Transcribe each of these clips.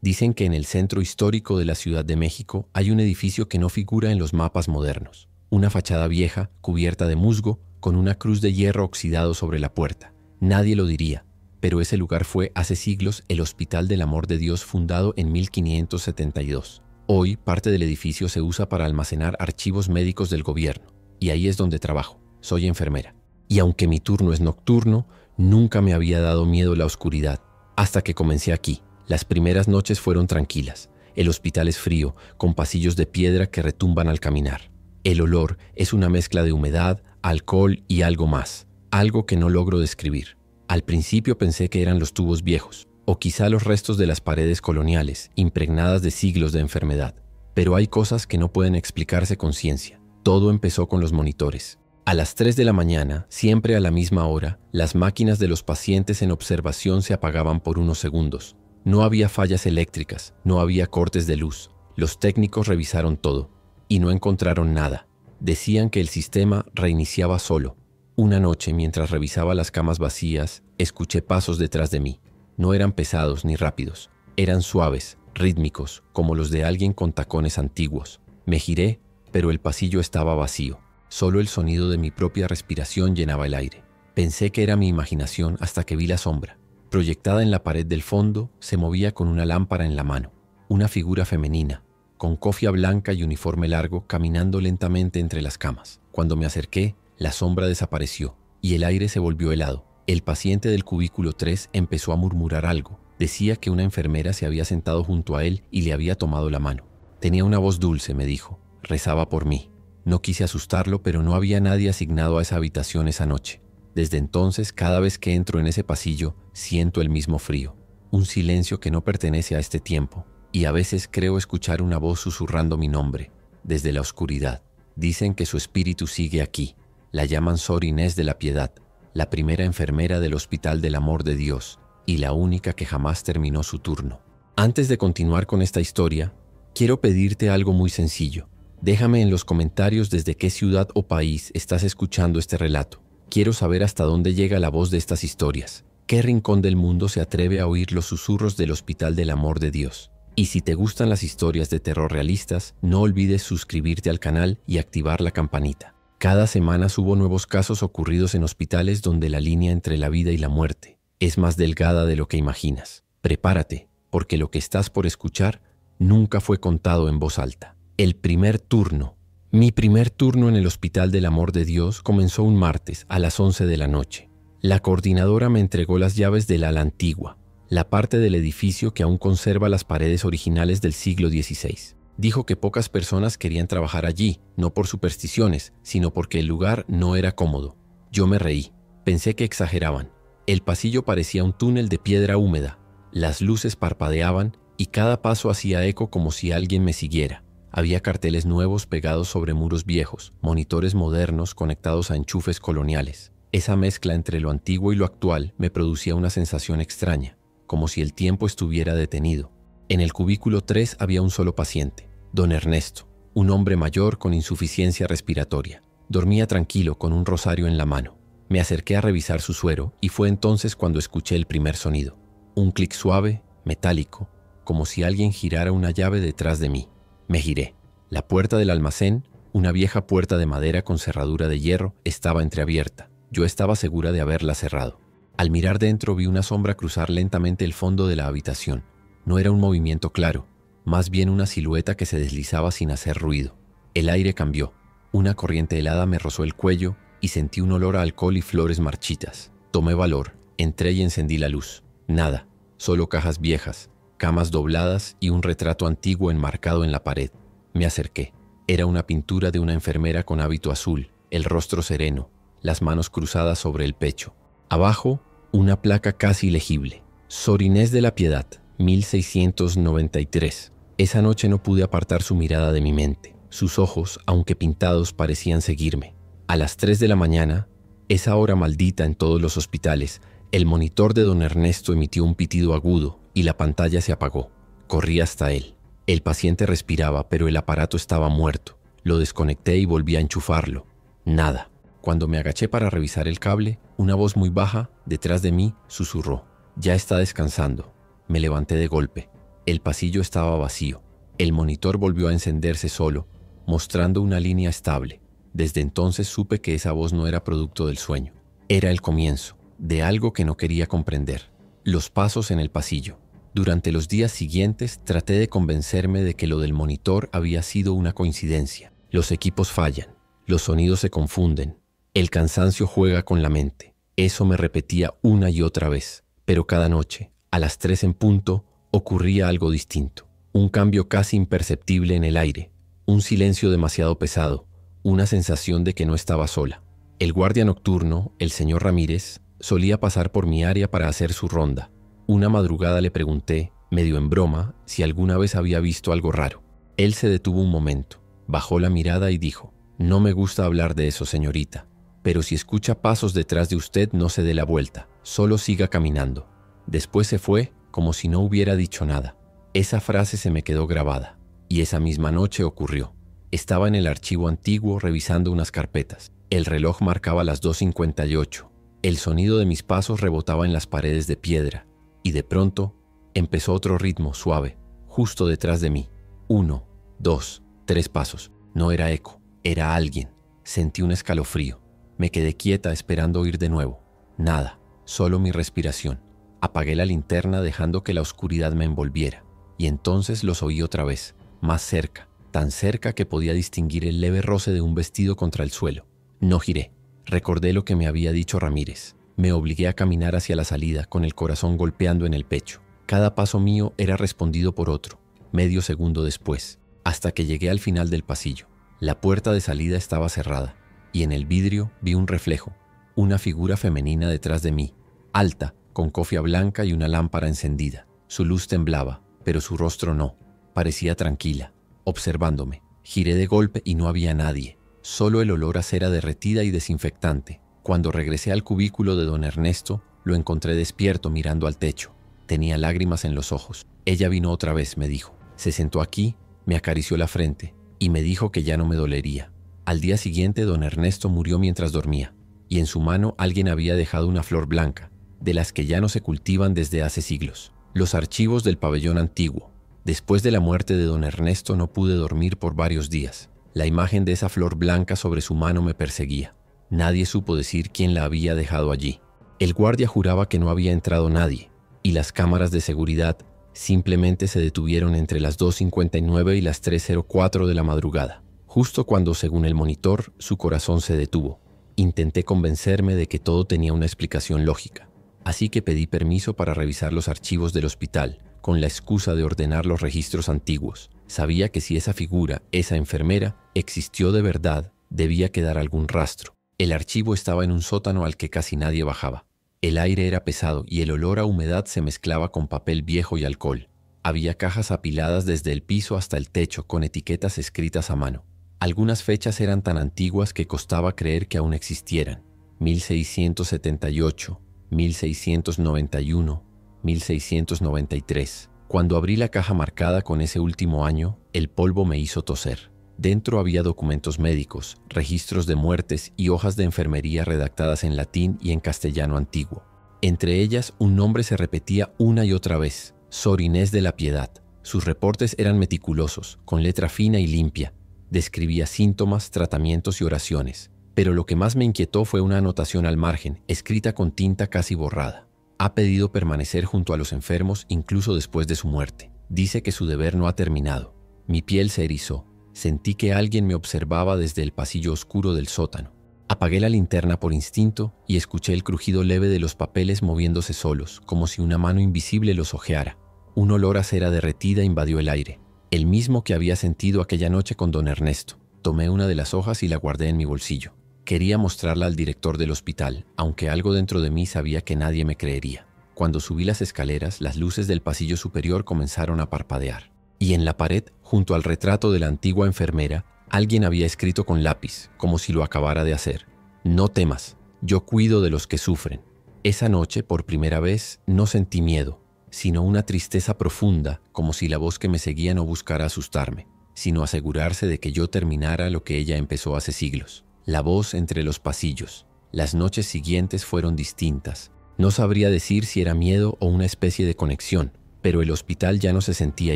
Dicen que en el centro histórico de la Ciudad de México hay un edificio que no figura en los mapas modernos. Una fachada vieja, cubierta de musgo, con una cruz de hierro oxidado sobre la puerta. Nadie lo diría, pero ese lugar fue hace siglos el Hospital del Amor de Dios, fundado en 1572. Hoy, parte del edificio se usa para almacenar archivos médicos del gobierno, y ahí es donde trabajo. Soy enfermera. Y aunque mi turno es nocturno, nunca me había dado miedo la oscuridad, hasta que comencé aquí. Las primeras noches fueron tranquilas. El hospital es frío, con pasillos de piedra que retumban al caminar. El olor es una mezcla de humedad, alcohol y algo más, algo que no logro describir. Al principio pensé que eran los tubos viejos, o quizá los restos de las paredes coloniales, impregnadas de siglos de enfermedad. Pero hay cosas que no pueden explicarse con ciencia. Todo empezó con los monitores. A las 3 de la mañana, siempre a la misma hora, las máquinas de los pacientes en observación se apagaban por unos segundos. No había fallas eléctricas, no había cortes de luz. Los técnicos revisaron todo y no encontraron nada. Decían que el sistema reiniciaba solo. Una noche, mientras revisaba las camas vacías, escuché pasos detrás de mí. No eran pesados ni rápidos. Eran suaves, rítmicos, como los de alguien con tacones antiguos. Me giré, pero el pasillo estaba vacío. Solo el sonido de mi propia respiración llenaba el aire. Pensé que era mi imaginación hasta que vi la sombra. Proyectada en la pared del fondo, se movía con una lámpara en la mano. Una figura femenina, con cofia blanca y uniforme largo, caminando lentamente entre las camas. Cuando me acerqué, la sombra desapareció y el aire se volvió helado. El paciente del cubículo 3 empezó a murmurar algo. Decía que una enfermera se había sentado junto a él y le había tomado la mano. Tenía una voz dulce, me dijo. Rezaba por mí. No quise asustarlo, pero no había nadie asignado a esa habitación esa noche. Desde entonces, cada vez que entro en ese pasillo, siento el mismo frío, un silencio que no pertenece a este tiempo, y a veces creo escuchar una voz susurrando mi nombre, desde la oscuridad. Dicen que su espíritu sigue aquí. La llaman Sor Inés de la Piedad, la primera enfermera del Hospital del Amor de Dios, y la única que jamás terminó su turno. Antes de continuar con esta historia, quiero pedirte algo muy sencillo. Déjame en los comentarios desde qué ciudad o país estás escuchando este relato. Quiero saber hasta dónde llega la voz de estas historias. ¿Qué rincón del mundo se atreve a oír los susurros del Hospital del Amor de Dios? Y si te gustan las historias de terror realistas, no olvides suscribirte al canal y activar la campanita. Cada semana subo nuevos casos ocurridos en hospitales donde la línea entre la vida y la muerte es más delgada de lo que imaginas. Prepárate, porque lo que estás por escuchar nunca fue contado en voz alta. El primer turno. Mi primer turno en el Hospital del Amor de Dios comenzó un martes a las 11 de la noche. La coordinadora me entregó las llaves del ala antigua, la parte del edificio que aún conserva las paredes originales del siglo XVI. Dijo que pocas personas querían trabajar allí, no por supersticiones, sino porque el lugar no era cómodo. Yo me reí. Pensé que exageraban. El pasillo parecía un túnel de piedra húmeda. Las luces parpadeaban y cada paso hacía eco como si alguien me siguiera. Había carteles nuevos pegados sobre muros viejos, monitores modernos conectados a enchufes coloniales. Esa mezcla entre lo antiguo y lo actual me producía una sensación extraña, como si el tiempo estuviera detenido. En el cubículo 3 había un solo paciente, don Ernesto, un hombre mayor con insuficiencia respiratoria. Dormía tranquilo con un rosario en la mano. Me acerqué a revisar su suero y fue entonces cuando escuché el primer sonido. Un clic suave, metálico, como si alguien girara una llave detrás de mí. Me giré. La puerta del almacén, una vieja puerta de madera con cerradura de hierro, estaba entreabierta. Yo estaba segura de haberla cerrado. Al mirar dentro vi una sombra cruzar lentamente el fondo de la habitación. No era un movimiento claro, más bien una silueta que se deslizaba sin hacer ruido. El aire cambió. Una corriente helada me rozó el cuello y sentí un olor a alcohol y flores marchitas. Tomé valor, entré y encendí la luz. Nada, solo cajas viejas, camas dobladas y un retrato antiguo enmarcado en la pared. Me acerqué. Era una pintura de una enfermera con hábito azul, el rostro sereno, las manos cruzadas sobre el pecho. Abajo, una placa casi legible. Sor Inés de la Piedad, 1693. Esa noche no pude apartar su mirada de mi mente. Sus ojos, aunque pintados, parecían seguirme. A las 3 de la mañana, esa hora maldita en todos los hospitales, el monitor de don Ernesto emitió un pitido agudo y la pantalla se apagó. Corrí hasta él. El paciente respiraba, pero el aparato estaba muerto. Lo desconecté y volví a enchufarlo. Nada. Cuando me agaché para revisar el cable, una voz muy baja, detrás de mí, susurró: «Ya está descansando». Me levanté de golpe. El pasillo estaba vacío. El monitor volvió a encenderse solo, mostrando una línea estable. Desde entonces supe que esa voz no era producto del sueño. Era el comienzo de algo que no quería comprender. Los pasos en el pasillo. Durante los días siguientes traté de convencerme de que lo del monitor había sido una coincidencia. Los equipos fallan, los sonidos se confunden, el cansancio juega con la mente. Eso me repetía una y otra vez, pero cada noche, a las 3 en punto, ocurría algo distinto. Un cambio casi imperceptible en el aire, un silencio demasiado pesado, una sensación de que no estaba sola. El guardia nocturno, el señor Ramírez, solía pasar por mi área para hacer su ronda. Una madrugada le pregunté, medio en broma, si alguna vez había visto algo raro. Él se detuvo un momento, bajó la mirada y dijo: «No me gusta hablar de eso, señorita, pero si escucha pasos detrás de usted no se dé la vuelta, solo siga caminando». Después se fue como si no hubiera dicho nada. Esa frase se me quedó grabada, y esa misma noche ocurrió. Estaba en el archivo antiguo revisando unas carpetas. El reloj marcaba las 2:58. El sonido de mis pasos rebotaba en las paredes de piedra, y de pronto empezó otro ritmo suave, justo detrás de mí. 1, 2, 3 pasos. No era eco, era alguien. Sentí un escalofrío. Me quedé quieta esperando oír de nuevo. Nada, solo mi respiración. Apagué la linterna dejando que la oscuridad me envolviera. Y entonces los oí otra vez, más cerca, tan cerca que podía distinguir el leve roce de un vestido contra el suelo. No giré. Recordé lo que me había dicho Ramírez. Me obligué a caminar hacia la salida con el corazón golpeando en el pecho. Cada paso mío era respondido por otro, medio segundo después, hasta que llegué al final del pasillo. La puerta de salida estaba cerrada, y en el vidrio vi un reflejo, una figura femenina detrás de mí, alta, con cofia blanca y una lámpara encendida. Su luz temblaba, pero su rostro no. Parecía tranquila, observándome. Giré de golpe y no había nadie, solo el olor a cera derretida y desinfectante. Cuando regresé al cubículo de don Ernesto, lo encontré despierto mirando al techo. Tenía lágrimas en los ojos. Ella vino otra vez, me dijo. Se sentó aquí, me acarició la frente y me dijo que ya no me dolería. Al día siguiente, don Ernesto murió mientras dormía, y en su mano alguien había dejado una flor blanca, de las que ya no se cultivan desde hace siglos. Los archivos del pabellón antiguo. Después de la muerte de don Ernesto no pude dormir por varios días. La imagen de esa flor blanca sobre su mano me perseguía. Nadie supo decir quién la había dejado allí. El guardia juraba que no había entrado nadie, y las cámaras de seguridad simplemente se detuvieron entre las 2:59 y las 3:04 de la madrugada, justo cuando, según el monitor, su corazón se detuvo. Intenté convencerme de que todo tenía una explicación lógica, así que pedí permiso para revisar los archivos del hospital, con la excusa de ordenar los registros antiguos. Sabía que si esa figura, esa enfermera, existió de verdad, debía quedar algún rastro. El archivo estaba en un sótano al que casi nadie bajaba. El aire era pesado y el olor a humedad se mezclaba con papel viejo y alcohol. Había cajas apiladas desde el piso hasta el techo con etiquetas escritas a mano. Algunas fechas eran tan antiguas que costaba creer que aún existieran. 1678, 1691, 1693. Cuando abrí la caja marcada con ese último año, el polvo me hizo toser. Dentro había documentos médicos, registros de muertes y hojas de enfermería redactadas en latín y en castellano antiguo. Entre ellas, un nombre se repetía una y otra vez: Sor Inés de la Piedad. Sus reportes eran meticulosos, con letra fina y limpia. Describía síntomas, tratamientos y oraciones. Pero lo que más me inquietó fue una anotación al margen, escrita con tinta casi borrada. Ha pedido permanecer junto a los enfermos incluso después de su muerte. Dice que su deber no ha terminado. Mi piel se erizó. Sentí que alguien me observaba desde el pasillo oscuro del sótano. Apagué la linterna por instinto y escuché el crujido leve de los papeles moviéndose solos, como si una mano invisible los hojeara. Un olor a cera derretida invadió el aire, el mismo que había sentido aquella noche con don Ernesto. Tomé una de las hojas y la guardé en mi bolsillo. Quería mostrarla al director del hospital, aunque algo dentro de mí sabía que nadie me creería. Cuando subí las escaleras, las luces del pasillo superior comenzaron a parpadear. Y en la pared, junto al retrato de la antigua enfermera, alguien había escrito con lápiz, como si lo acabara de hacer: «No temas, yo cuido de los que sufren». Esa noche, por primera vez, no sentí miedo, sino una tristeza profunda, como si la voz que me seguía no buscara asustarme, sino asegurarse de que yo terminara lo que ella empezó hace siglos. La voz entre los pasillos. Las noches siguientes fueron distintas. No sabría decir si era miedo o una especie de conexión, pero el hospital ya no se sentía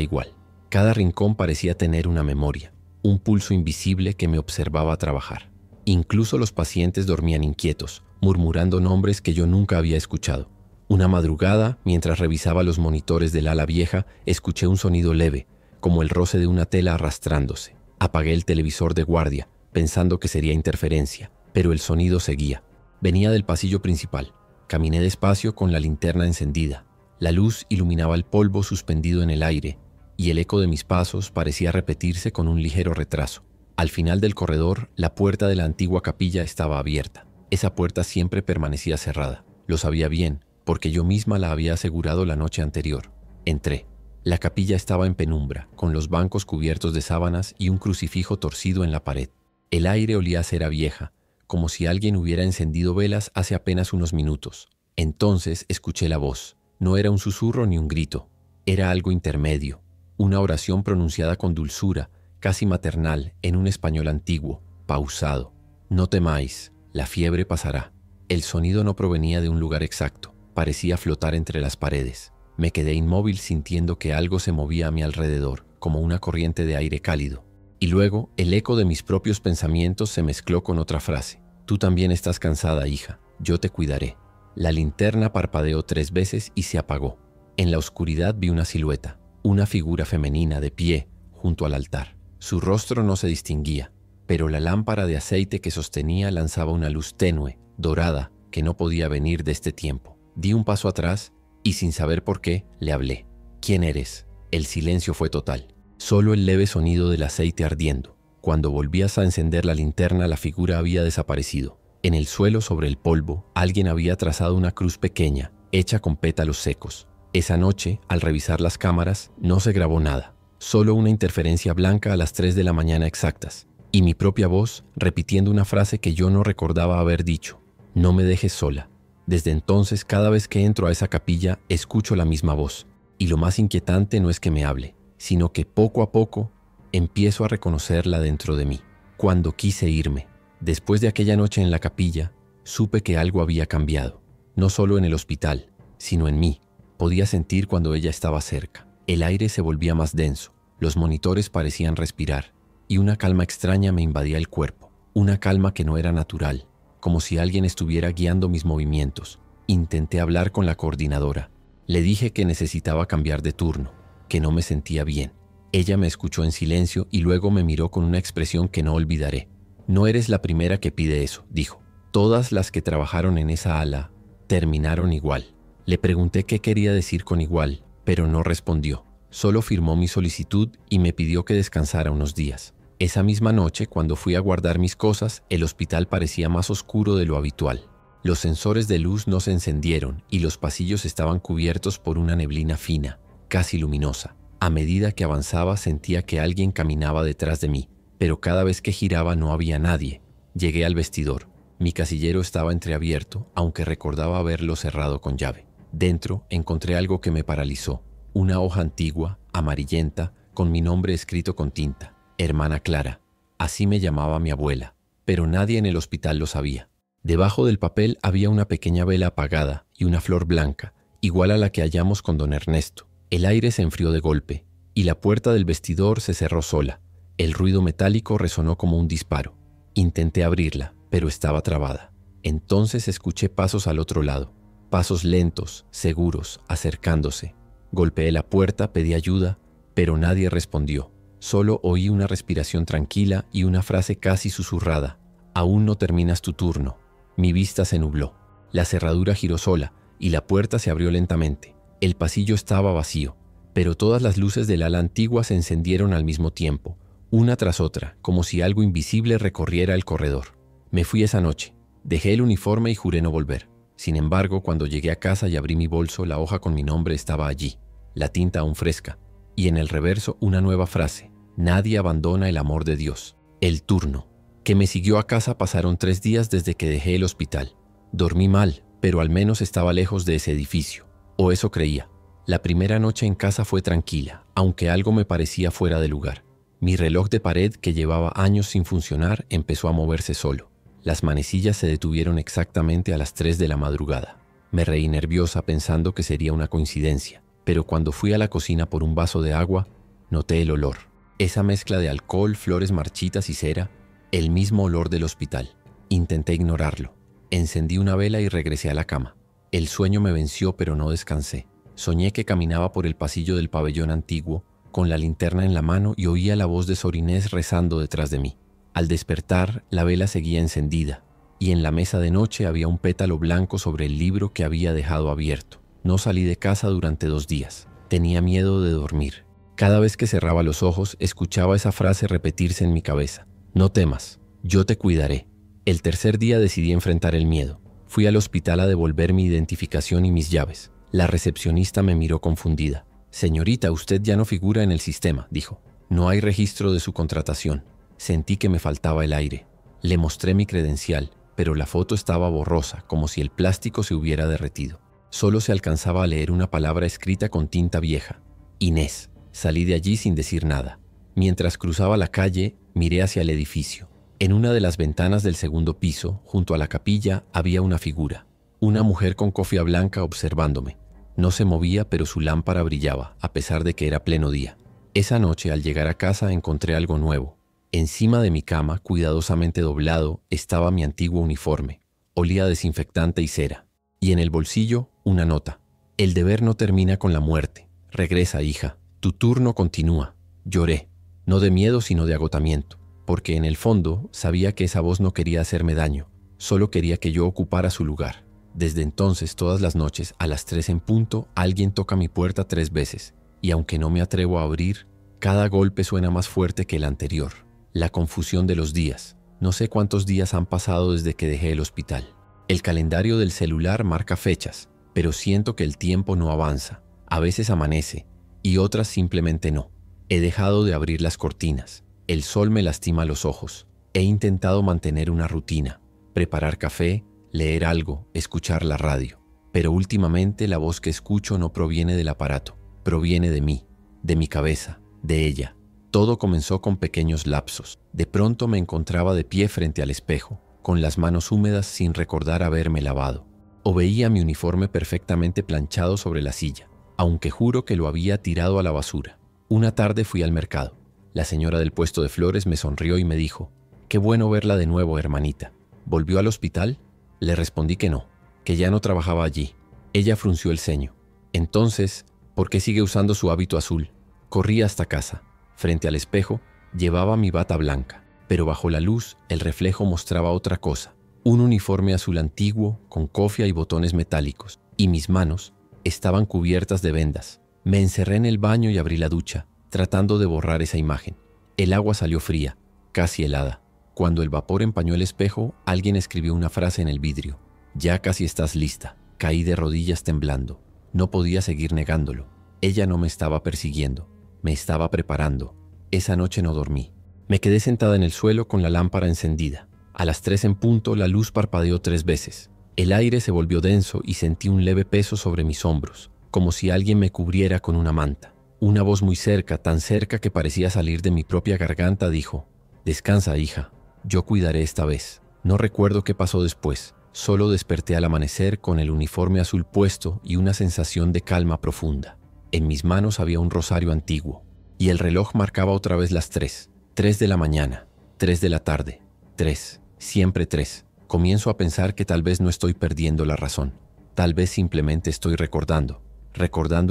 igual. Cada rincón parecía tener una memoria, un pulso invisible que me observaba trabajar. Incluso los pacientes dormían inquietos, murmurando nombres que yo nunca había escuchado. Una madrugada, mientras revisaba los monitores del ala vieja, escuché un sonido leve, como el roce de una tela arrastrándose. Apagué el televisor de guardia, pensando que sería interferencia, pero el sonido seguía. Venía del pasillo principal. Caminé despacio con la linterna encendida. La luz iluminaba el polvo suspendido en el aire, y el eco de mis pasos parecía repetirse con un ligero retraso. Al final del corredor, la puerta de la antigua capilla estaba abierta. Esa puerta siempre permanecía cerrada. Lo sabía bien, porque yo misma la había asegurado la noche anterior. Entré. La capilla estaba en penumbra, con los bancos cubiertos de sábanas y un crucifijo torcido en la pared. El aire olía a cera vieja, como si alguien hubiera encendido velas hace apenas unos minutos. Entonces escuché la voz. No era un susurro ni un grito. Era algo intermedio. Una oración pronunciada con dulzura, casi maternal, en un español antiguo, pausado. No temáis, la fiebre pasará. El sonido no provenía de un lugar exacto. Parecía flotar entre las paredes. Me quedé inmóvil sintiendo que algo se movía a mi alrededor, como una corriente de aire cálido. Y luego, el eco de mis propios pensamientos se mezcló con otra frase. Tú también estás cansada, hija. Yo te cuidaré. La linterna parpadeó 3 veces y se apagó. En la oscuridad vi una silueta, una figura femenina de pie, junto al altar. Su rostro no se distinguía, pero la lámpara de aceite que sostenía lanzaba una luz tenue, dorada, que no podía venir de este tiempo. Di un paso atrás y, sin saber por qué, le hablé. ¿Quién eres? El silencio fue total. Solo el leve sonido del aceite ardiendo. Cuando volvías a encender la linterna, la figura había desaparecido. En el suelo, sobre el polvo, alguien había trazado una cruz pequeña, hecha con pétalos secos. Esa noche, al revisar las cámaras, no se grabó nada. Solo una interferencia blanca a las 3 de la mañana exactas. Y mi propia voz, repitiendo una frase que yo no recordaba haber dicho. No me dejes sola. Desde entonces, cada vez que entro a esa capilla, escucho la misma voz. Y lo más inquietante no es que me hable, sino que poco a poco empiezo a reconocerla dentro de mí. Cuando quise irme, después de aquella noche en la capilla, supe que algo había cambiado. No solo en el hospital, sino en mí. Podía sentir cuando ella estaba cerca. El aire se volvía más denso, los monitores parecían respirar, y una calma extraña me invadía el cuerpo. Una calma que no era natural, como si alguien estuviera guiando mis movimientos. Intenté hablar con la coordinadora. Le dije que necesitaba cambiar de turno, que no me sentía bien. Ella me escuchó en silencio y luego me miró con una expresión que no olvidaré. No eres la primera que pide eso, dijo. Todas las que trabajaron en esa ala terminaron igual. Le pregunté qué quería decir con igual, pero no respondió. Solo firmó mi solicitud y me pidió que descansara unos días. Esa misma noche, cuando fui a guardar mis cosas, el hospital parecía más oscuro de lo habitual. Los sensores de luz no se encendieron y los pasillos estaban cubiertos por una neblina fina, casi luminosa. A medida que avanzaba sentía que alguien caminaba detrás de mí, pero cada vez que giraba no había nadie. Llegué al vestidor. Mi casillero estaba entreabierto, aunque recordaba haberlo cerrado con llave. Dentro encontré algo que me paralizó. Una hoja antigua, amarillenta, con mi nombre escrito con tinta. Hermana Clara. Así me llamaba mi abuela, pero nadie en el hospital lo sabía. Debajo del papel había una pequeña vela apagada y una flor blanca, igual a la que hallamos con don Ernesto. El aire se enfrió de golpe, y la puerta del vestidor se cerró sola. El ruido metálico resonó como un disparo. Intenté abrirla, pero estaba trabada. Entonces escuché pasos al otro lado. Pasos lentos, seguros, acercándose. Golpeé la puerta, pedí ayuda, pero nadie respondió. Solo oí una respiración tranquila y una frase casi susurrada. Aún no terminas tu turno. Mi vista se nubló. La cerradura giró sola y la puerta se abrió lentamente. El pasillo estaba vacío, pero todas las luces del ala antigua se encendieron al mismo tiempo, una tras otra, como si algo invisible recorriera el corredor. Me fui esa noche. Dejé el uniforme y juré no volver. Sin embargo, cuando llegué a casa y abrí mi bolso, la hoja con mi nombre estaba allí, la tinta aún fresca, y en el reverso una nueva frase. Nadie abandona el amor de Dios. El turno. Que me siguió a casa pasaron 3 días desde que dejé el hospital. Dormí mal, pero al menos estaba lejos de ese edificio. O eso creía. La primera noche en casa fue tranquila, aunque algo me parecía fuera de lugar. Mi reloj de pared, que llevaba años sin funcionar, empezó a moverse solo. Las manecillas se detuvieron exactamente a las 3 de la madrugada. Me reí nerviosa pensando que sería una coincidencia, pero cuando fui a la cocina por un vaso de agua, noté el olor. Esa mezcla de alcohol, flores marchitas y cera, el mismo olor del hospital. Intenté ignorarlo. Encendí una vela y regresé a la cama. El sueño me venció, pero no descansé. Soñé que caminaba por el pasillo del pabellón antiguo, con la linterna en la mano, y oía la voz de Sor Inés rezando detrás de mí. Al despertar, la vela seguía encendida, y en la mesa de noche había un pétalo blanco sobre el libro que había dejado abierto. No salí de casa durante 2 días. Tenía miedo de dormir. Cada vez que cerraba los ojos, escuchaba esa frase repetirse en mi cabeza. No temas, yo te cuidaré. El tercer día decidí enfrentar el miedo. Fui al hospital a devolver mi identificación y mis llaves. La recepcionista me miró confundida. Señorita, usted ya no figura en el sistema, dijo. No hay registro de su contratación. Sentí que me faltaba el aire. Le mostré mi credencial, pero la foto estaba borrosa, como si el plástico se hubiera derretido. Solo se alcanzaba a leer una palabra escrita con tinta vieja. Inés. Salí de allí sin decir nada. Mientras cruzaba la calle, miré hacia el edificio. En una de las ventanas del segundo piso, junto a la capilla, había una figura. Una mujer con cofia blanca observándome. No se movía, pero su lámpara brillaba, a pesar de que era pleno día. Esa noche, al llegar a casa, encontré algo nuevo. Encima de mi cama, cuidadosamente doblado, estaba mi antiguo uniforme. Olía a desinfectante y cera. Y en el bolsillo, una nota. El deber no termina con la muerte. Regresa, hija. Tu turno continúa. Lloré. No de miedo, sino de agotamiento. Porque en el fondo, sabía que esa voz no quería hacerme daño. Solo quería que yo ocupara su lugar. Desde entonces, todas las noches, a las 3 en punto, alguien toca mi puerta 3 veces. Y aunque no me atrevo a abrir, cada golpe suena más fuerte que el anterior. La confusión de los días. No sé cuántos días han pasado desde que dejé el hospital. El calendario del celular marca fechas, pero siento que el tiempo no avanza. A veces amanece, y otras simplemente no. He dejado de abrir las cortinas. El sol me lastima los ojos. He intentado mantener una rutina, preparar café, leer algo, escuchar la radio. Pero últimamente la voz que escucho no proviene del aparato, proviene de mí, de mi cabeza, de ella. Todo comenzó con pequeños lapsos. De pronto me encontraba de pie frente al espejo, con las manos húmedas sin recordar haberme lavado. O veía mi uniforme perfectamente planchado sobre la silla, aunque juro que lo había tirado a la basura. Una tarde fui al mercado. La señora del puesto de flores me sonrió y me dijo: «Qué bueno verla de nuevo, hermanita». ¿Volvió al hospital? Le respondí que no, que ya no trabajaba allí. Ella frunció el ceño. Entonces, ¿por qué sigue usando su hábito azul? Corrí hasta casa. Frente al espejo, llevaba mi bata blanca, pero bajo la luz, el reflejo mostraba otra cosa. Un uniforme azul antiguo, con cofia y botones metálicos, y mis manos estaban cubiertas de vendas. Me encerré en el baño y abrí la ducha, tratando de borrar esa imagen. El agua salió fría, casi helada. Cuando el vapor empañó el espejo, alguien escribió una frase en el vidrio. «Ya casi estás lista». Caí de rodillas temblando. No podía seguir negándolo. Ella no me estaba persiguiendo. Me estaba preparando. Esa noche no dormí. Me quedé sentada en el suelo con la lámpara encendida. A las 3 en punto, la luz parpadeó 3 veces. El aire se volvió denso y sentí un leve peso sobre mis hombros, como si alguien me cubriera con una manta. Una voz muy cerca, tan cerca que parecía salir de mi propia garganta, dijo: «Descansa, hija. Yo cuidaré esta vez». No recuerdo qué pasó después. Solo desperté al amanecer con el uniforme azul puesto y una sensación de calma profunda. En mis manos había un rosario antiguo, y el reloj marcaba otra vez las 3. 3 de la mañana, 3 de la tarde, 3, siempre 3. Comienzo a pensar que tal vez no estoy perdiendo la razón. Tal vez simplemente estoy recordando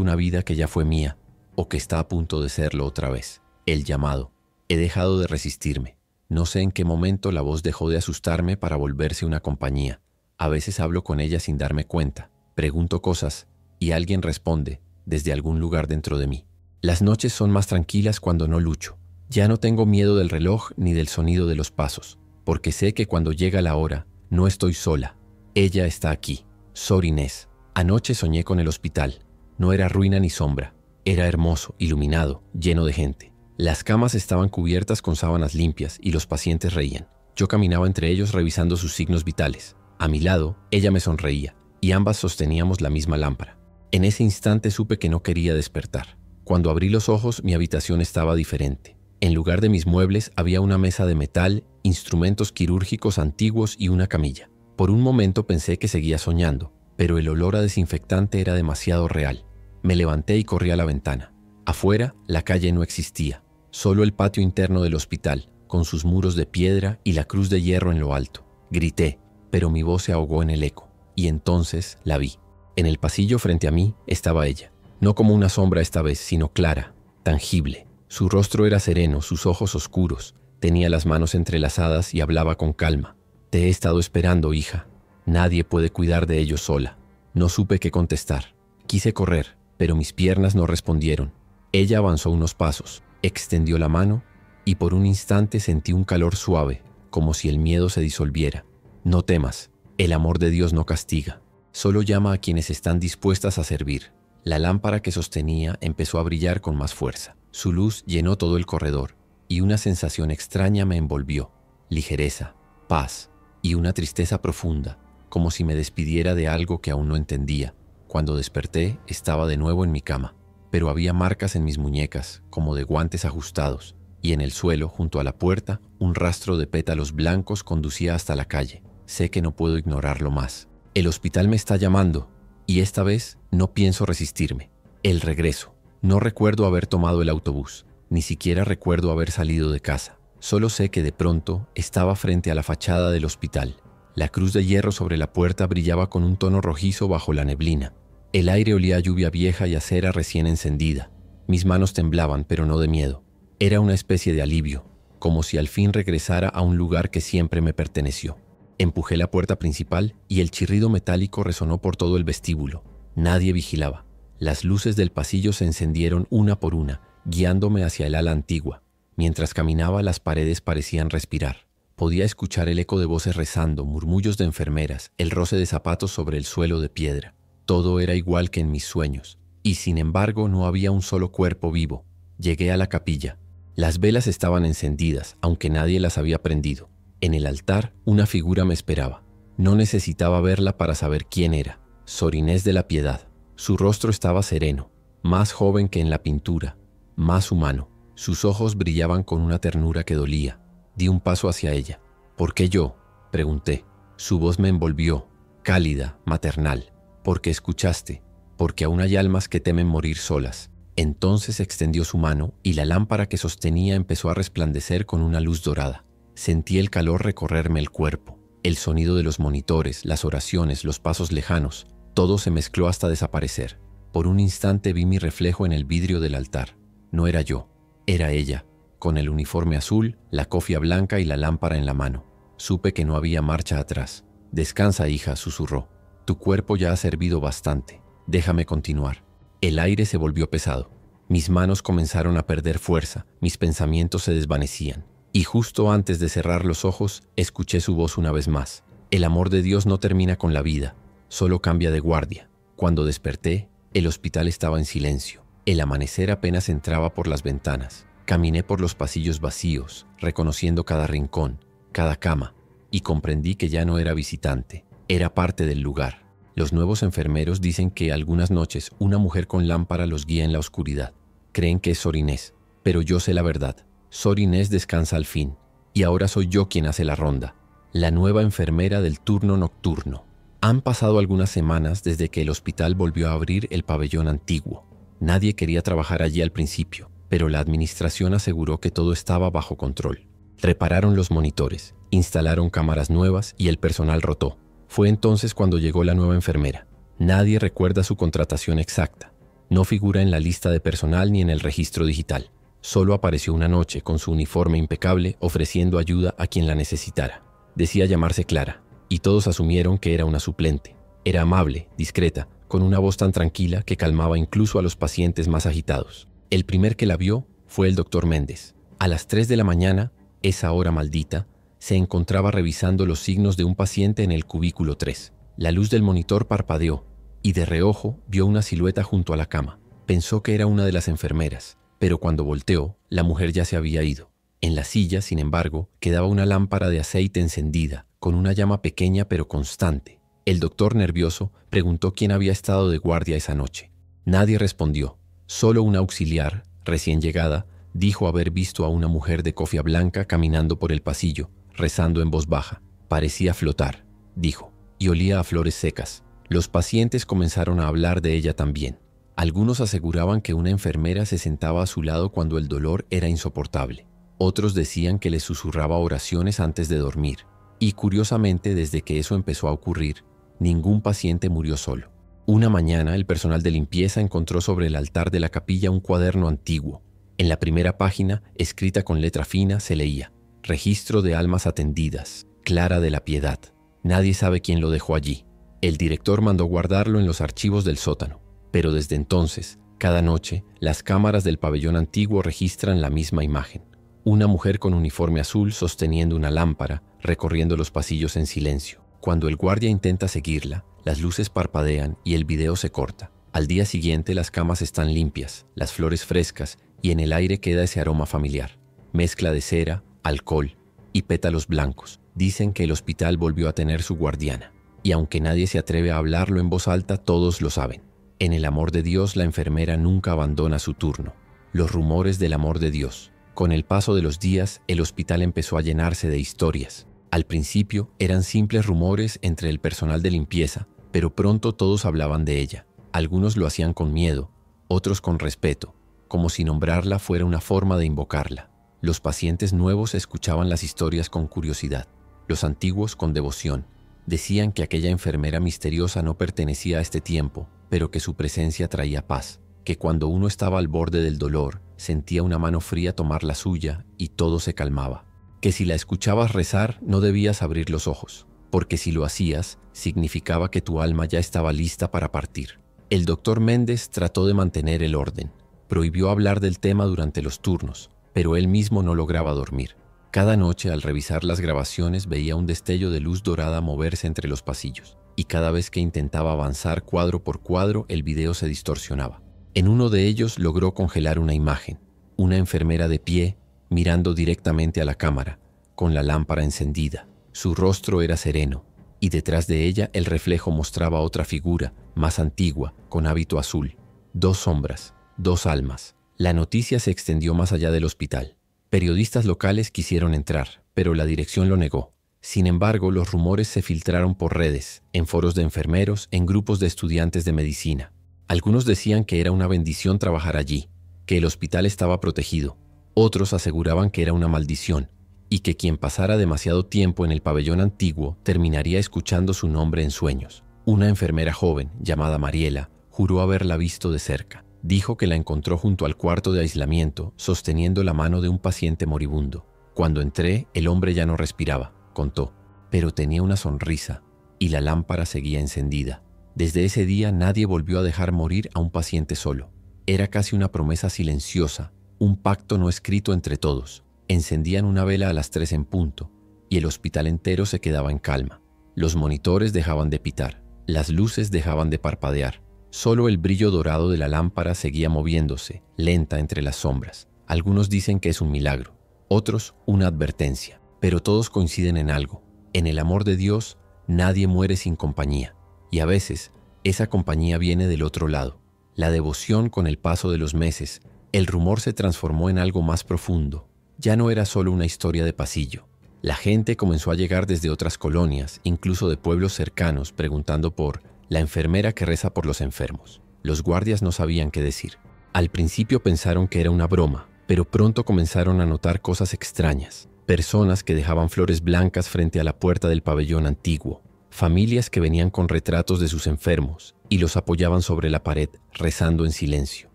una vida que ya fue mía, o que está a punto de serlo otra vez. El llamado. He dejado de resistirme. No sé en qué momento la voz dejó de asustarme para volverse una compañía. A veces hablo con ella sin darme cuenta. Pregunto cosas y alguien responde desde algún lugar dentro de mí. Las noches son más tranquilas cuando no lucho. Ya no tengo miedo del reloj ni del sonido de los pasos, porque sé que cuando llega la hora, no estoy sola. Ella está aquí. Sor Inés. Anoche soñé con el hospital. No era ruina ni sombra. Era hermoso, iluminado, lleno de gente. Las camas estaban cubiertas con sábanas limpias y los pacientes reían. Yo caminaba entre ellos revisando sus signos vitales. A mi lado, ella me sonreía, y ambas sosteníamos la misma lámpara. En ese instante supe que no quería despertar. Cuando abrí los ojos, mi habitación estaba diferente. En lugar de mis muebles había una mesa de metal, instrumentos quirúrgicos antiguos y una camilla. Por un momento pensé que seguía soñando, pero el olor a desinfectante era demasiado real. Me levanté y corrí a la ventana. Afuera, la calle no existía, solo el patio interno del hospital, con sus muros de piedra y la cruz de hierro en lo alto. Grité, pero mi voz se ahogó en el eco, y entonces la vi. En el pasillo frente a mí estaba ella, no como una sombra esta vez, sino clara, tangible. Su rostro era sereno, sus ojos oscuros, tenía las manos entrelazadas y hablaba con calma. Te he estado esperando, hija. Nadie puede cuidar de ellos sola. No supe qué contestar. Quise correr, pero mis piernas no respondieron. Ella avanzó unos pasos, extendió la mano y por un instante sentí un calor suave, como si el miedo se disolviera. No temas, el amor de Dios no castiga, solo llama a quienes están dispuestas a servir. La lámpara que sostenía empezó a brillar con más fuerza. Su luz llenó todo el corredor y una sensación extraña me envolvió. Ligereza, paz y una tristeza profunda, como si me despidiera de algo que aún no entendía. Cuando desperté, estaba de nuevo en mi cama, pero había marcas en mis muñecas, como de guantes ajustados, y en el suelo, junto a la puerta, un rastro de pétalos blancos conducía hasta la calle. Sé que no puedo ignorarlo más. El hospital me está llamando, y esta vez no pienso resistirme. El regreso. No recuerdo haber tomado el autobús, ni siquiera recuerdo haber salido de casa. Solo sé que de pronto estaba frente a la fachada del hospital. La cruz de hierro sobre la puerta brillaba con un tono rojizo bajo la neblina. El aire olía a lluvia vieja y a cera recién encendida. Mis manos temblaban, pero no de miedo. Era una especie de alivio, como si al fin regresara a un lugar que siempre me perteneció. Empujé la puerta principal y el chirrido metálico resonó por todo el vestíbulo. Nadie vigilaba. Las luces del pasillo se encendieron una por una, guiándome hacia el ala antigua. Mientras caminaba, las paredes parecían respirar. Podía escuchar el eco de voces rezando, murmullos de enfermeras, el roce de zapatos sobre el suelo de piedra. Todo era igual que en mis sueños, y sin embargo no había un solo cuerpo vivo. Llegué a la capilla. Las velas estaban encendidas, aunque nadie las había prendido. En el altar, una figura me esperaba. No necesitaba verla para saber quién era. Sor Inés de la Piedad. Su rostro estaba sereno, más joven que en la pintura, más humano. Sus ojos brillaban con una ternura que dolía. Di un paso hacia ella. ¿Por qué yo?, pregunté. Su voz me envolvió, cálida, maternal. Porque escuchaste, porque aún hay almas que temen morir solas. Entonces extendió su mano y la lámpara que sostenía empezó a resplandecer con una luz dorada. Sentí el calor recorrerme el cuerpo. El sonido de los monitores, las oraciones, los pasos lejanos, todo se mezcló hasta desaparecer. Por un instante vi mi reflejo en el vidrio del altar. No era yo, era ella, con el uniforme azul, la cofia blanca y la lámpara en la mano. Supe que no había marcha atrás. «Descansa, hija», susurró. «Tu cuerpo ya ha servido bastante. Déjame continuar». El aire se volvió pesado. Mis manos comenzaron a perder fuerza, mis pensamientos se desvanecían. Y justo antes de cerrar los ojos, escuché su voz una vez más. «El amor de Dios no termina con la vida, solo cambia de guardia». Cuando desperté, el hospital estaba en silencio. El amanecer apenas entraba por las ventanas. Caminé por los pasillos vacíos, reconociendo cada rincón, cada cama, y comprendí que ya no era visitante, era parte del lugar. Los nuevos enfermeros dicen que algunas noches una mujer con lámpara los guía en la oscuridad. Creen que es Sor Inés, pero yo sé la verdad. Sor Inés descansa al fin, y ahora soy yo quien hace la ronda, la nueva enfermera del turno nocturno. Han pasado algunas semanas desde que el hospital volvió a abrir el pabellón antiguo. Nadie quería trabajar allí al principio, pero la administración aseguró que todo estaba bajo control. Repararon los monitores, instalaron cámaras nuevas y el personal rotó. Fue entonces cuando llegó la nueva enfermera. Nadie recuerda su contratación exacta. No figura en la lista de personal ni en el registro digital. Solo apareció una noche con su uniforme impecable ofreciendo ayuda a quien la necesitara. Decía llamarse Clara, y todos asumieron que era una suplente. Era amable, discreta, con una voz tan tranquila que calmaba incluso a los pacientes más agitados. El primer que la vio fue el doctor Méndez. A las 3 de la mañana, esa hora maldita, se encontraba revisando los signos de un paciente en el cubículo 3. La luz del monitor parpadeó y de reojo vio una silueta junto a la cama. Pensó que era una de las enfermeras, pero cuando volteó, la mujer ya se había ido. En la silla, sin embargo, quedaba una lámpara de aceite encendida, con una llama pequeña pero constante. El doctor, nervioso, preguntó quién había estado de guardia esa noche. Nadie respondió. Solo una auxiliar, recién llegada, dijo haber visto a una mujer de cofia blanca caminando por el pasillo, rezando en voz baja. Parecía flotar, dijo, y olía a flores secas. Los pacientes comenzaron a hablar de ella también. Algunos aseguraban que una enfermera se sentaba a su lado cuando el dolor era insoportable. Otros decían que le susurraba oraciones antes de dormir. Y curiosamente, desde que eso empezó a ocurrir, ningún paciente murió solo. Una mañana, el personal de limpieza encontró sobre el altar de la capilla un cuaderno antiguo. En la primera página, escrita con letra fina, se leía: Registro de almas atendidas, Clara de la Piedad. Nadie sabe quién lo dejó allí. El director mandó guardarlo en los archivos del sótano. Pero desde entonces, cada noche, las cámaras del pabellón antiguo registran la misma imagen. Una mujer con uniforme azul sosteniendo una lámpara, recorriendo los pasillos en silencio. Cuando el guardia intenta seguirla, las luces parpadean y el video se corta. Al día siguiente, las camas están limpias, las flores frescas y en el aire queda ese aroma familiar. Mezcla de cera, alcohol y pétalos blancos. Dicen que el hospital volvió a tener su guardiana. Y aunque nadie se atreve a hablarlo en voz alta, todos lo saben. En el amor de Dios, la enfermera nunca abandona su turno. Los rumores del amor de Dios. Con el paso de los días, el hospital empezó a llenarse de historias. Al principio eran simples rumores entre el personal de limpieza, pero pronto todos hablaban de ella. Algunos lo hacían con miedo, otros con respeto, como si nombrarla fuera una forma de invocarla. Los pacientes nuevos escuchaban las historias con curiosidad, los antiguos con devoción. Decían que aquella enfermera misteriosa no pertenecía a este tiempo, pero que su presencia traía paz, que cuando uno estaba al borde del dolor, sentía una mano fría tomar la suya y todo se calmaba. Que si la escuchabas rezar, no debías abrir los ojos, porque si lo hacías, significaba que tu alma ya estaba lista para partir. El doctor Méndez trató de mantener el orden. Prohibió hablar del tema durante los turnos, pero él mismo no lograba dormir. Cada noche, al revisar las grabaciones, veía un destello de luz dorada moverse entre los pasillos, y cada vez que intentaba avanzar cuadro por cuadro, el video se distorsionaba. En uno de ellos logró congelar una imagen, una enfermera de pie, mirando directamente a la cámara, con la lámpara encendida. Su rostro era sereno, y detrás de ella el reflejo mostraba otra figura, más antigua, con hábito azul. 2 sombras, 2 almas. La noticia se extendió más allá del hospital. Periodistas locales quisieron entrar, pero la dirección lo negó. Sin embargo, los rumores se filtraron por redes, en foros de enfermeros, en grupos de estudiantes de medicina. Algunos decían que era una bendición trabajar allí, que el hospital estaba protegido. Otros aseguraban que era una maldición, y que quien pasara demasiado tiempo en el pabellón antiguo terminaría escuchando su nombre en sueños. Una enfermera joven, llamada Mariela, juró haberla visto de cerca. Dijo que la encontró junto al cuarto de aislamiento, sosteniendo la mano de un paciente moribundo. Cuando entré, el hombre ya no respiraba, contó, pero tenía una sonrisa, y la lámpara seguía encendida. Desde ese día nadie volvió a dejar morir a un paciente solo. Era casi una promesa silenciosa, un pacto no escrito entre todos. Encendían una vela a las 3 en punto, y el hospital entero se quedaba en calma. Los monitores dejaban de pitar, las luces dejaban de parpadear. Solo el brillo dorado de la lámpara seguía moviéndose, lenta entre las sombras. Algunos dicen que es un milagro, otros una advertencia, pero todos coinciden en algo. En el amor de Dios, nadie muere sin compañía, y a veces esa compañía viene del otro lado. La devoción, con el paso de los meses, el rumor se transformó en algo más profundo. Ya no era solo una historia de pasillo. La gente comenzó a llegar desde otras colonias, incluso de pueblos cercanos, preguntando por la enfermera que reza por los enfermos. Los guardias no sabían qué decir. Al principio pensaron que era una broma, pero pronto comenzaron a notar cosas extrañas. Personas que dejaban flores blancas frente a la puerta del pabellón antiguo. Familias que venían con retratos de sus enfermos y los apoyaban sobre la pared, rezando en silencio.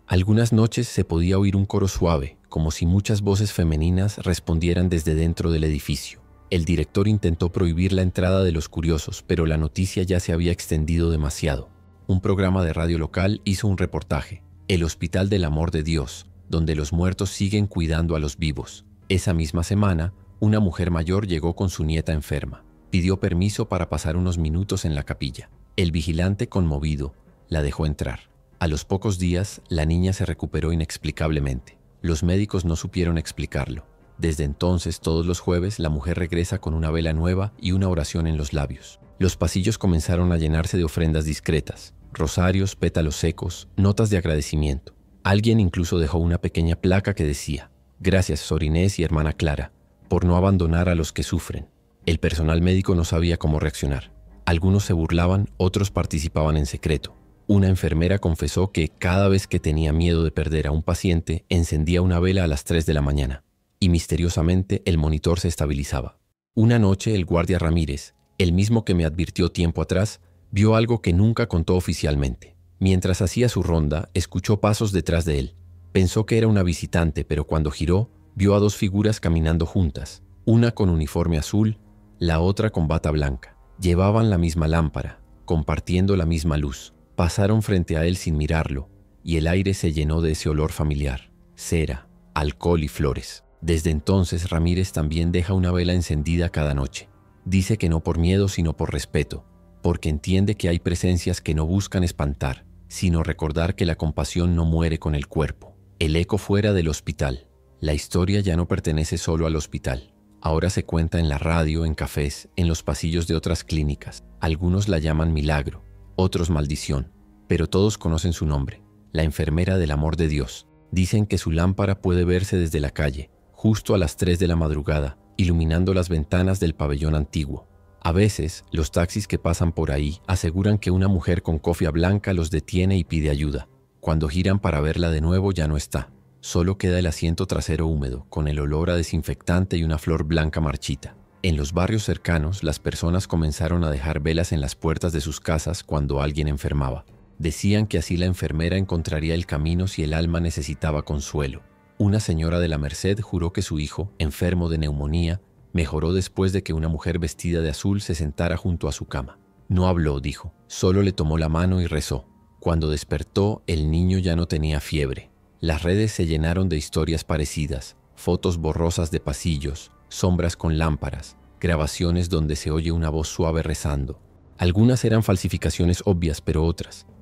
Algunas noches se podía oír un coro suave, como si muchas voces femeninas respondieran desde dentro del edificio. El director intentó prohibir la entrada de los curiosos, pero la noticia ya se había extendido demasiado. Un programa de radio local hizo un reportaje, El Hospital del Amor de Dios, donde los muertos siguen cuidando a los vivos. Esa misma semana, una mujer mayor llegó con su nieta enferma. Pidió permiso para pasar unos minutos en la capilla. El vigilante, conmovido, la dejó entrar. A los pocos días, la niña se recuperó inexplicablemente. Los médicos no supieron explicarlo. Desde entonces, todos los jueves, la mujer regresa con una vela nueva y una oración en los labios. Los pasillos comenzaron a llenarse de ofrendas discretas, rosarios, pétalos secos, notas de agradecimiento. Alguien incluso dejó una pequeña placa que decía: «Gracias, Sor Inés y hermana Clara, por no abandonar a los que sufren». El personal médico no sabía cómo reaccionar. Algunos se burlaban, otros participaban en secreto. Una enfermera confesó que cada vez que tenía miedo de perder a un paciente, encendía una vela a las 3 de la mañana y misteriosamente el monitor se estabilizaba. Una noche el guardia Ramírez, el mismo que me advirtió tiempo atrás, vio algo que nunca contó oficialmente. Mientras hacía su ronda, escuchó pasos detrás de él. Pensó que era una visitante, pero cuando giró, vio a dos figuras caminando juntas, una con uniforme azul, la otra con bata blanca. Llevaban la misma lámpara, compartiendo la misma luz. Pasaron frente a él sin mirarlo, y el aire se llenó de ese olor familiar, cera, alcohol y flores. Desde entonces Ramírez también deja una vela encendida cada noche. Dice que no por miedo sino por respeto, porque entiende que hay presencias que no buscan espantar, sino recordar que la compasión no muere con el cuerpo. El eco fuera del hospital. La historia ya no pertenece solo al hospital. Ahora se cuenta en la radio, en cafés, en los pasillos de otras clínicas. Algunos la llaman milagro, otros maldición, pero todos conocen su nombre, la enfermera del amor de Dios. Dicen que su lámpara puede verse desde la calle, justo a las 3 de la madrugada, iluminando las ventanas del pabellón antiguo. A veces, los taxis que pasan por ahí aseguran que una mujer con cofia blanca los detiene y pide ayuda. Cuando giran para verla de nuevo ya no está. Solo queda el asiento trasero húmedo, con el olor a desinfectante y una flor blanca marchita. En los barrios cercanos, las personas comenzaron a dejar velas en las puertas de sus casas cuando alguien enfermaba. Decían que así la enfermera encontraría el camino si el alma necesitaba consuelo. Una señora de la Merced juró que su hijo, enfermo de neumonía, mejoró después de que una mujer vestida de azul se sentara junto a su cama. No habló, dijo, solo le tomó la mano y rezó. Cuando despertó, el niño ya no tenía fiebre. Las redes se llenaron de historias parecidas, fotos borrosas de pasillos, sombras con lámparas, grabaciones donde se oye una voz suave rezando. Algunas eran falsificaciones obvias, pero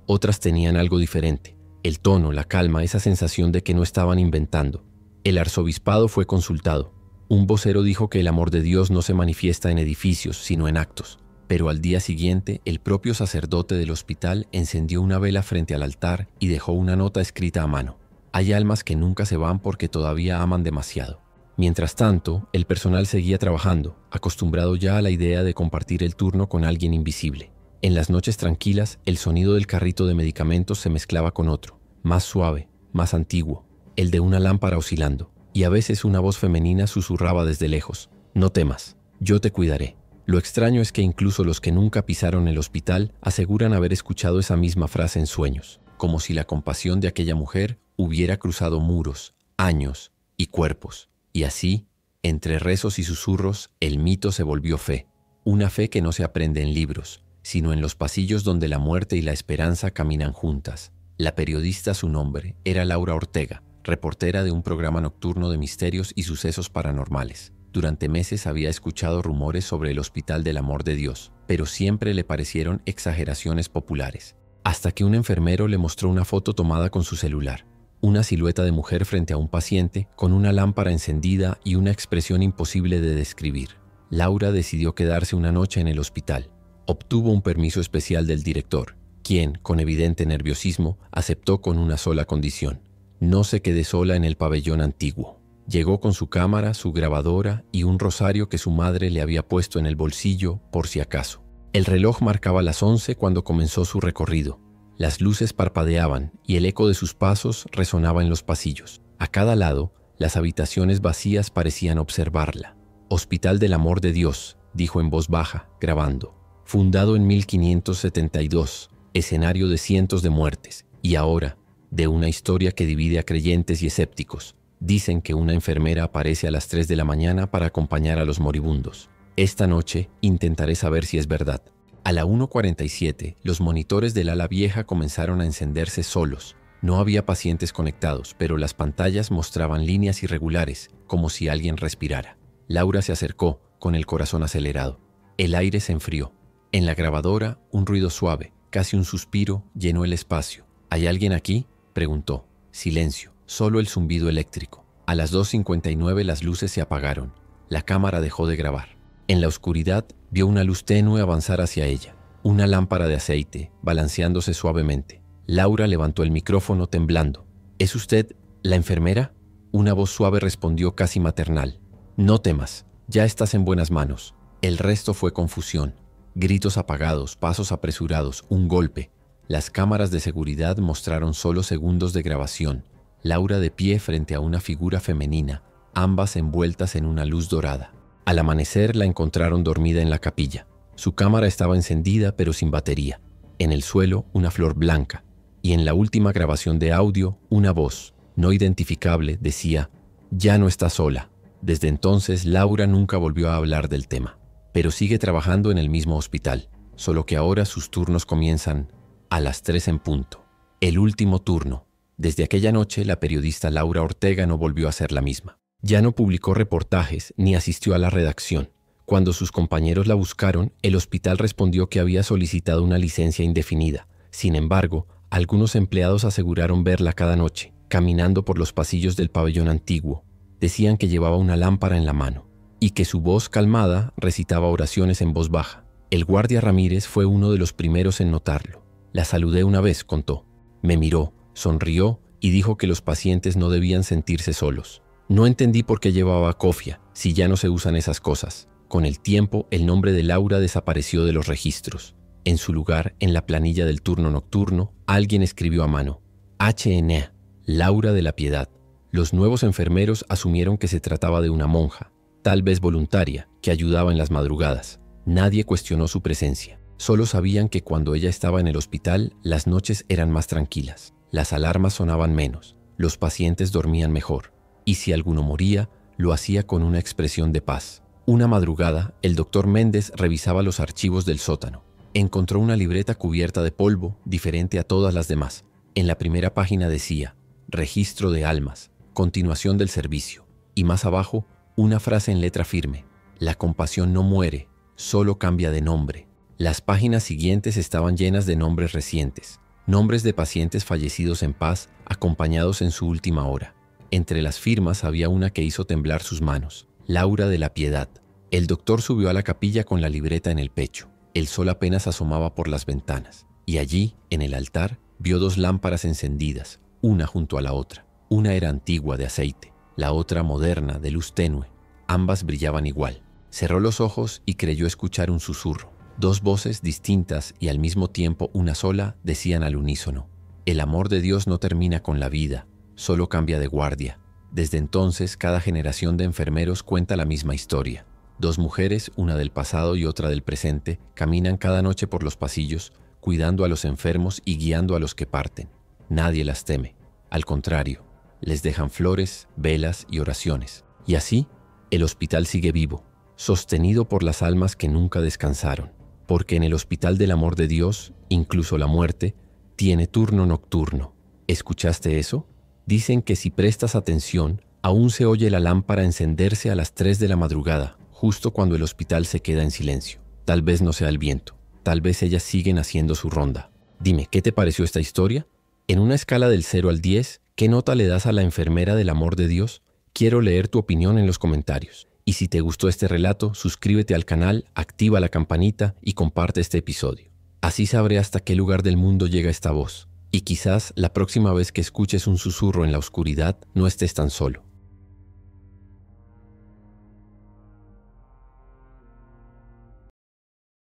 otras tenían algo diferente. El tono, la calma, esa sensación de que no estaban inventando. El arzobispado fue consultado. Un vocero dijo que el amor de Dios no se manifiesta en edificios, sino en actos. Pero al día siguiente, el propio sacerdote del hospital encendió una vela frente al altar y dejó una nota escrita a mano. Hay almas que nunca se van porque todavía aman demasiado. Mientras tanto, el personal seguía trabajando, acostumbrado ya a la idea de compartir el turno con alguien invisible. En las noches tranquilas, el sonido del carrito de medicamentos se mezclaba con otro, más suave, más antiguo, el de una lámpara oscilando, y a veces una voz femenina susurraba desde lejos: «No temas, yo te cuidaré». Lo extraño es que incluso los que nunca pisaron el hospital aseguran haber escuchado esa misma frase en sueños, como si la compasión de aquella mujer hubiera cruzado muros, años y cuerpos. Y así, entre rezos y susurros, el mito se volvió fe. Una fe que no se aprende en libros, sino en los pasillos donde la muerte y la esperanza caminan juntas. La periodista, su nombre, era Laura Ortega, reportera de un programa nocturno de misterios y sucesos paranormales. Durante meses había escuchado rumores sobre el Hospital del Amor de Dios, pero siempre le parecieron exageraciones populares. Hasta que un enfermero le mostró una foto tomada con su celular. Una silueta de mujer frente a un paciente, con una lámpara encendida y una expresión imposible de describir. Laura decidió quedarse una noche en el hospital. Obtuvo un permiso especial del director, quien, con evidente nerviosismo, aceptó con una sola condición: no se quede sola en el pabellón antiguo. Llegó con su cámara, su grabadora y un rosario que su madre le había puesto en el bolsillo por si acaso. El reloj marcaba las 11 cuando comenzó su recorrido. Las luces parpadeaban y el eco de sus pasos resonaba en los pasillos. A cada lado, las habitaciones vacías parecían observarla. «Hospital del Amor de Dios», dijo en voz baja, grabando. «Fundado en 1572, escenario de cientos de muertes, y ahora, de una historia que divide a creyentes y escépticos. Dicen que una enfermera aparece a las 3 de la mañana para acompañar a los moribundos. Esta noche intentaré saber si es verdad». A la 1:47, los monitores del ala vieja comenzaron a encenderse solos. No había pacientes conectados, pero las pantallas mostraban líneas irregulares, como si alguien respirara. Laura se acercó, con el corazón acelerado. El aire se enfrió. En la grabadora, un ruido suave, casi un suspiro, llenó el espacio. «¿Hay alguien aquí?», preguntó. Silencio, solo el zumbido eléctrico. A las 2:59 las luces se apagaron. La cámara dejó de grabar. En la oscuridad, vio una luz tenue avanzar hacia ella. Una lámpara de aceite, balanceándose suavemente. Laura levantó el micrófono temblando. «¿Es usted la enfermera?». Una voz suave respondió casi maternal. «No temas, ya estás en buenas manos». El resto fue confusión. Gritos apagados, pasos apresurados, un golpe. Las cámaras de seguridad mostraron solo segundos de grabación. Laura de pie frente a una figura femenina, ambas envueltas en una luz dorada. Al amanecer la encontraron dormida en la capilla. Su cámara estaba encendida pero sin batería. En el suelo una flor blanca. Y en la última grabación de audio, una voz, no identificable, decía: «Ya no está sola». Desde entonces, Laura nunca volvió a hablar del tema. Pero sigue trabajando en el mismo hospital, solo que ahora sus turnos comienzan a las 3 en punto. El último turno. Desde aquella noche, la periodista Laura Ortega no volvió a ser la misma. Ya no publicó reportajes ni asistió a la redacción. Cuando sus compañeros la buscaron, el hospital respondió que había solicitado una licencia indefinida. Sin embargo, algunos empleados aseguraron verla cada noche, caminando por los pasillos del pabellón antiguo. Decían que llevaba una lámpara en la mano y que su voz calmada recitaba oraciones en voz baja. El guardia Ramírez fue uno de los primeros en notarlo. La saludé una vez, contó. Me miró, sonrió y dijo que los pacientes no debían sentirse solos. No entendí por qué llevaba cofia, si ya no se usan esas cosas. Con el tiempo, el nombre de Laura desapareció de los registros. En su lugar, en la planilla del turno nocturno, alguien escribió a mano: HNA, Laura de la Piedad. Los nuevos enfermeros asumieron que se trataba de una monja, tal vez voluntaria, que ayudaba en las madrugadas. Nadie cuestionó su presencia. Solo sabían que cuando ella estaba en el hospital, las noches eran más tranquilas. Las alarmas sonaban menos, los pacientes dormían mejor. Y si alguno moría, lo hacía con una expresión de paz. Una madrugada, el doctor Méndez revisaba los archivos del sótano. Encontró una libreta cubierta de polvo, diferente a todas las demás. En la primera página decía: registro de almas, continuación del servicio. Y más abajo, una frase en letra firme: la compasión no muere, solo cambia de nombre. Las páginas siguientes estaban llenas de nombres recientes, nombres de pacientes fallecidos en paz, acompañados en su última hora. Entre las firmas había una que hizo temblar sus manos: Laura de la Piedad. El doctor subió a la capilla con la libreta en el pecho. El sol apenas asomaba por las ventanas, y allí, en el altar, vio 2 lámparas encendidas, una junto a la otra. Una era antigua, de aceite, la otra moderna, de luz tenue. Ambas brillaban igual. Cerró los ojos y creyó escuchar un susurro. 2 voces distintas y al mismo tiempo una sola decían al unísono: el amor de Dios no termina con la vida, solo cambia de guardia. Desde entonces, cada generación de enfermeros cuenta la misma historia. 2 mujeres, una del pasado y otra del presente, caminan cada noche por los pasillos, cuidando a los enfermos y guiando a los que parten. Nadie las teme. Al contrario, les dejan flores, velas y oraciones. Y así, el hospital sigue vivo, sostenido por las almas que nunca descansaron. Porque en el hospital del amor de Dios, incluso la muerte, tiene turno nocturno. ¿Escuchaste eso? Dicen que si prestas atención, aún se oye la lámpara encenderse a las 3 de la madrugada, justo cuando el hospital se queda en silencio. Tal vez no sea el viento, tal vez ellas siguen haciendo su ronda. Dime, ¿qué te pareció esta historia? En una escala del 0 al 10, ¿qué nota le das a la enfermera del amor de Dios? Quiero leer tu opinión en los comentarios. Y si te gustó este relato, suscríbete al canal, activa la campanita y comparte este episodio. Así sabré hasta qué lugar del mundo llega esta voz. Y quizás la próxima vez que escuches un susurro en la oscuridad, no estés tan solo.